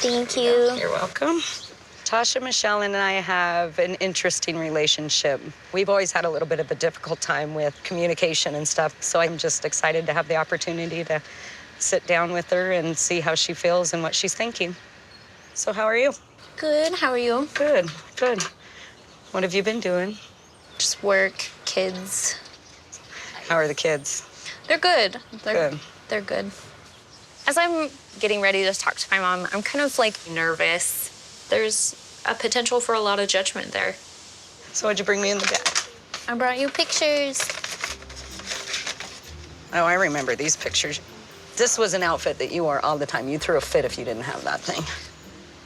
Thank you. You're welcome. Tasha, Michelle, and I have an interesting relationship. We've always had a little bit of a difficult time with communication and stuff, so I'm just excited to have the opportunity to sit down with her and see how she feels and what she's thinking. So how are you? Good. How are you? Good, good. What have you been doing? Just work, kids. How are the kids? They're good. Good. They're good. As I'm getting ready to talk to my mom, I'm kind of like nervous. There's a potential for a lot of judgment there. So what'd you bring me in the bag? I brought you pictures. Oh, I remember these pictures. This was an outfit that you wore all the time. You threw a fit if you didn't have that thing.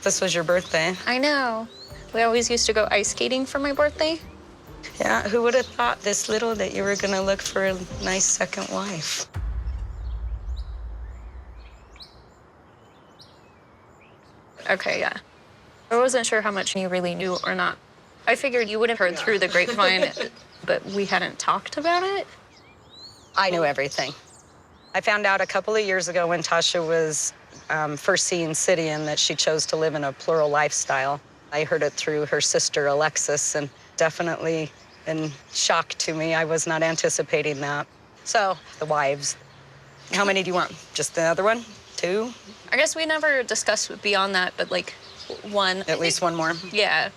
This was your birthday. I know. We always used to go ice skating for my birthday. Yeah, who would have thought this little that you were gonna look for a nice second wife? Okay, yeah. I wasn't sure how much you really knew or not. I figured you would have heard through the grapevine, but we hadn't talked about it. I knew everything. I found out a couple of years ago when Tasha was first seeing Sidian that she chose to live in a plural lifestyle. I heard it through her sister, Alexis, and definitely in shock to me. I was not anticipating that. So, the wives. How many do you want? Just the other one? 2? I guess we never discussed beyond that, but like one. At least one more? Yeah.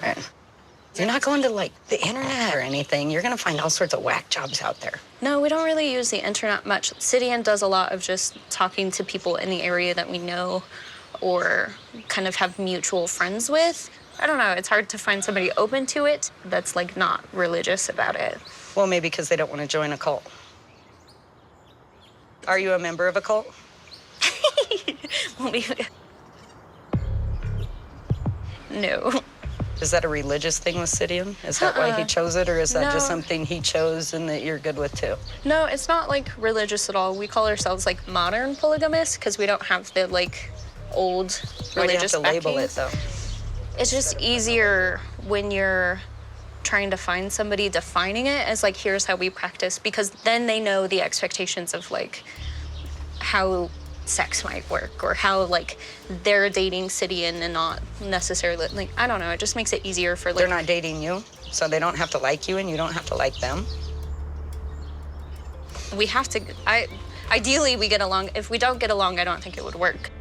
Right. You're not going to, like, the internet or anything. You're going to find all sorts of whack jobs out there. No, we don't really use the internet much. Sidian does a lot of just talking to people in the area that we know or kind of have mutual friends with. I don't know. It's hard to find somebody open to it that's, like, not religious about it. Well, maybe because they don't want to join a cult. Are you a member of a cult? No. Is that a religious thing with Sidian? Is that why he chose it, or is that just No. something he chose and that you're good with too? No, it's not, like, religious at all. We call ourselves, like, modern polygamists because we don't have the, like, old Why do you have religious to label it, backings. though? It's just easier when you're trying to find somebody defining it as, like, here's how we practice, because then they know the expectations of, like, how sex might work or how, like, they're dating Sidian and not necessarily, like, I don't know. It just makes it easier for, like... They're not dating you, so they don't have to like you and you don't have to like them? We have to... Ideally, we get along. If we don't get along, I don't think it would work.